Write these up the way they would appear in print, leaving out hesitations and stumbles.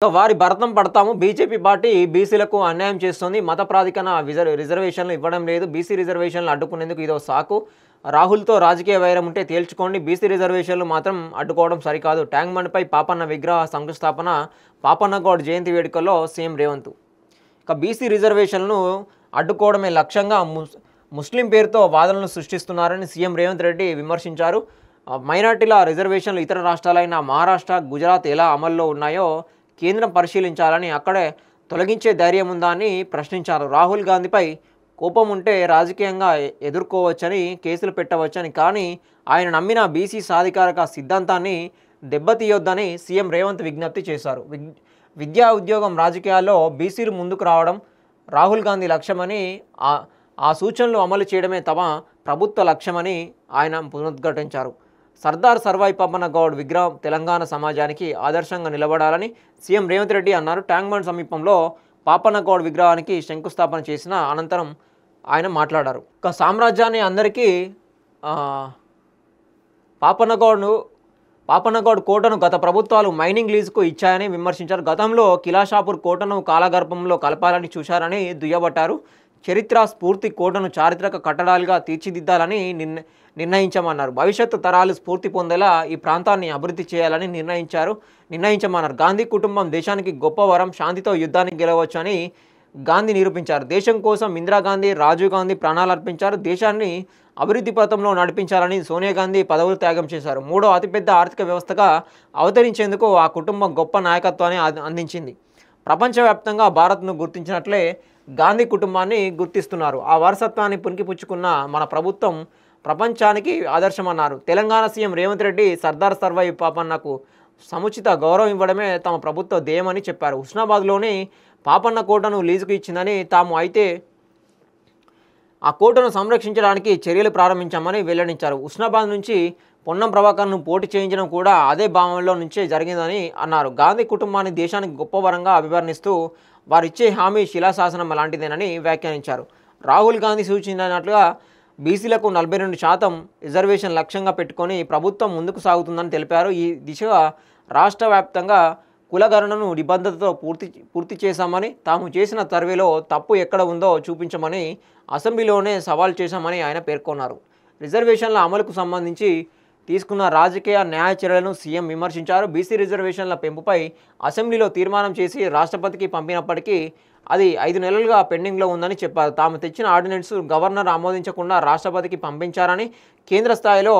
వారి భరతం పడతాము. బీజేపీ పార్టీ బీసీలకు అన్యాయం చేస్తుంది. మత ప్రాతిపదికన రిజర్వేషన్లు ఇవ్వడం లేదు. బీసీ రిజర్వేషన్లు అడ్డుకునేందుకు ఇదో సాకు. రాహుల్తో రాజకీయ వైరం ఉంటే తేల్చుకోండి. బీసీ రిజర్వేషన్లు మాత్రం అడ్డుకోవడం సరికాదు. ట్యాంక్ బండ్పై పాపన్న విగ్రహ శంకుస్థాపన, పాపన్న గౌడ్ జయంతి వేడుకల్లో సీఎం రేవంత్. ఇక బీసీ రిజర్వేషన్లను అడ్డుకోవడమే లక్ష్యంగా ముస్లిం పేరుతో వాదనలు సృష్టిస్తున్నారని సీఎం రేవంత్ రెడ్డి విమర్శించారు. మైనార్టీల రిజర్వేషన్లు ఇతర రాష్ట్రాలైన మహారాష్ట్ర, గుజరాత్ ఎలా అమల్లో ఉన్నాయో కేంద్రం పరిశీలించాలని, అక్కడే తొలగించే ధైర్యం ఉందా అని ప్రశ్నించారు. రాహుల్ గాంధీపై కోపం ఉంటే రాజకీయంగా ఎదుర్కోవచ్చని, కేసులు పెట్టవచ్చని, కానీ ఆయన నమ్మిన బీసీ సాధికారక సిద్ధాంతాన్ని దెబ్బతీయొద్దని సీఎం రేవంత్ విజ్ఞప్తి చేశారు. విద్యా, ఉద్యోగం, రాజకీయాల్లో బీసీలు ముందుకు రావడం రాహుల్ గాంధీ లక్ష్యమని, ఆ సూచనలు అమలు చేయడమే తమ ప్రభుత్వ లక్ష్యమని ఆయన పునరుద్ఘాటించారు. సర్దార్ సర్వాయి పాపన్న గౌడ్ విగ్రహం తెలంగాణ సమాజానికి ఆదర్శంగా నిలబడాలని సీఎం రేవంత్ రెడ్డి అన్నారు. ట్యాంక్ బండ్ సమీపంలో పాపన్న గౌడ్ విగ్రహానికి శంకుస్థాపన చేసిన అనంతరం ఆయన మాట్లాడారు. ఇక సామ్రాజ్యాన్ని అందరికీ పాపన్న గౌడ్ కోటను గత ప్రభుత్వాలు మైనింగ్ లీజుకు ఇచ్చాయని విమర్శించారు. గతంలో కిలాషాపూర్ కోటను కాలగర్భంలో కలపాలని చూశారని దుయ్యబట్టారు. చరిత్ర స్ఫూర్తి కోటను చారిత్రక కట్టడాలుగా తీర్చిదిద్దాలని నిర్ణయించమన్నారు. భవిష్యత్తు తరాలు స్ఫూర్తి పొందేలా ఈ ప్రాంతాన్ని అభివృద్ధి చేయాలని నిర్ణయించమన్నారు. గాంధీ కుటుంబం దేశానికి గొప్ప వరం, శాంతితో యుద్ధాన్ని గెలవచ్చు అని గాంధీ నిరూపించారు. దేశం కోసం ఇందిరాగాంధీ, రాజీవ్ గాంధీ ప్రాణాలు అర్పించారు. దేశాన్ని అభివృద్ధి పథంలో నడిపించాలని సోనియా గాంధీ పదవులు త్యాగం చేశారు. మూడో అతిపెద్ద ఆర్థిక వ్యవస్థగా అవతరించేందుకు ఆ కుటుంబం గొప్ప నాయకత్వాన్ని అందించింది. ప్రపంచవ్యాప్తంగా భారత్ను గుర్తించినట్లే గాంధీ కుటుంబాన్ని గుర్తిస్తున్నారు. ఆ వారసత్వాన్ని పుణికిపుచ్చుకున్న మన ప్రభుత్వం ప్రపంచానికి ఆదర్శమన్నారు. తెలంగాణ సీఎం రేవంత్ రెడ్డి సర్దార్ సర్వాయి పాపన్నకు సముచిత గౌరవం ఇవ్వడమే తమ ప్రభుత్వ ధ్యేయమని చెప్పారు. హుస్నాబాద్లోని పాపన్న కోటను లీజుకు ఇచ్చిందని తాము, అయితే ఆ కోటను సంరక్షించడానికి చర్యలు ప్రారంభించామని వెల్లడించారు. హుస్నాబాద్ నుంచి పొన్నం ప్రభాకర్ను పోటీ చేయించడం కూడా అదే భావంలో నుంచే జరిగిందని అన్నారు. గాంధీ కుటుంబాన్ని దేశానికి గొప్ప వరంగా అభివర్ణిస్తూ వారిచ్చే హామీ శిలాశాసనం లాంటిదేనని వ్యాఖ్యానించారు. రాహుల్ గాంధీ సూచించినట్లుగా బీసీలకు 42% రిజర్వేషన్ లక్ష్యంగా పెట్టుకొని ప్రభుత్వం ముందుకు సాగుతుందని తెలిపారు. ఈ దిశగా రాష్ట్ర వ్యాప్తంగా కులగణనను నిబంధనతో పూర్తి చేశామని, తాము చేసిన సర్వేలో తప్పు ఎక్కడ ఉందో చూపించమని అసెంబ్లీలోనే సవాల్ చేశామని ఆయన పేర్కొన్నారు. రిజర్వేషన్ల అమలుకు సంబంధించి తీసుకున్న రాజకీయ న్యాయ చర్యలను సీఎం విమర్శించారు. బీసీ రిజర్వేషన్ల పెంపుపై అసెంబ్లీలో తీర్మానం చేసి రాష్ట్రపతికి పంపినప్పటికీ అది 5 నెలలుగా పెండింగ్లో ఉందని చెప్పారు. తాము తెచ్చిన ఆర్డినెన్స్ గవర్నర్ ఆమోదించకుండా రాష్ట్రపతికి పంపించారని, కేంద్ర స్థాయిలో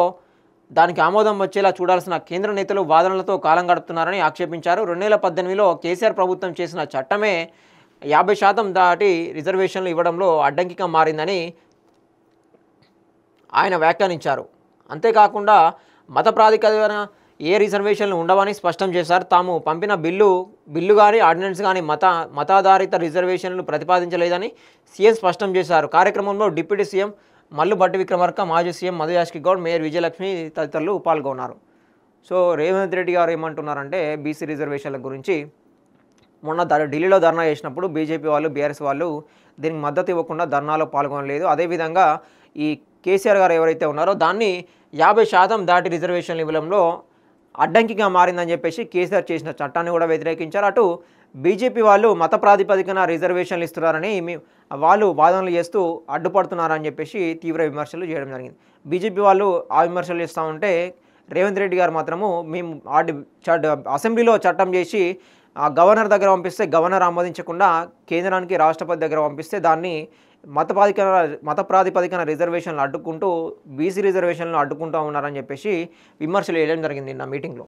దానికి ఆమోదం వచ్చేలా చూడాల్సిన కేంద్ర నేతలు వాదనలతో కాలం గడుపుతున్నారని ఆక్షేపించారు. 2018లో కేసీఆర్ ప్రభుత్వం చేసిన చట్టమే 50% దాటి రిజర్వేషన్లు ఇవ్వడంలో అడ్డంకిగా మారిందని ఆయన వ్యాఖ్యానించారు. అంతేకాకుండా మత ప్రాతిపదికన ఏ రిజర్వేషన్లు ఉండవని స్పష్టం చేశారు. తాము పంపిన బిల్లు కానీ ఆర్డినెన్స్ కానీ మతాధారిత రిజర్వేషన్లు ప్రతిపాదించలేదని సీఎం స్పష్టం చేశారు. కార్యక్రమంలో డిప్యూటీ సీఎం మల్లు భట్టి విక్రమార్క, మాజీ సీఎం మధు యాష్కి గౌడ్, మేయర్ విజయలక్ష్మి తదితరులు పాల్గొన్నారు. సో రేవంత్ రెడ్డి గారు ఏమంటున్నారంటే బీసీ రిజర్వేషన్ల గురించి, మొన్న ఢిల్లీలో ధర్నా చేసినప్పుడు బీజేపీ వాళ్ళు, బీఆర్ఎస్ వాళ్ళు దీనికి మద్దతు ఇవ్వకుండా ధర్నాలో పాల్గొనలేదు. అదేవిధంగా ఈ కేసీఆర్ గారు ఎవరైతే ఉన్నారో దాన్ని 50% దాటి రిజర్వేషన్లు ఇవ్వడంలో అడ్డంకిగా మారిందని చెప్పేసి కేసీఆర్ చేసిన చట్టాన్ని కూడా వ్యతిరేకించారు. అటు బీజేపీ వాళ్ళు మత ప్రాతిపదికన రిజర్వేషన్లు ఇస్తున్నారని వాళ్ళు వాదనలు చేస్తూ అడ్డుపడుతున్నారని చెప్పేసి తీవ్ర విమర్శలు చేయడం జరిగింది. బీజేపీ వాళ్ళు ఆ విమర్శలు చేస్తూ ఉంటే రేవంత్ రెడ్డి గారు మాత్రము మేము అసెంబ్లీలో చట్టం చేసి గవర్నర్ దగ్గర పంపిస్తే గవర్నర్ ఆమోదించకుండా కేంద్రానికి రాష్ట్రపతి దగ్గర పంపిస్తే దాన్ని మత ప్రాతిపదికన రిజర్వేషన్లు అడ్డుకుంటూ బీసీ రిజర్వేషన్లు అడ్డుకుంటూ ఉన్నారని చెప్పేసి విమర్శలు చేయడం జరిగింది నిన్న మీటింగ్లో.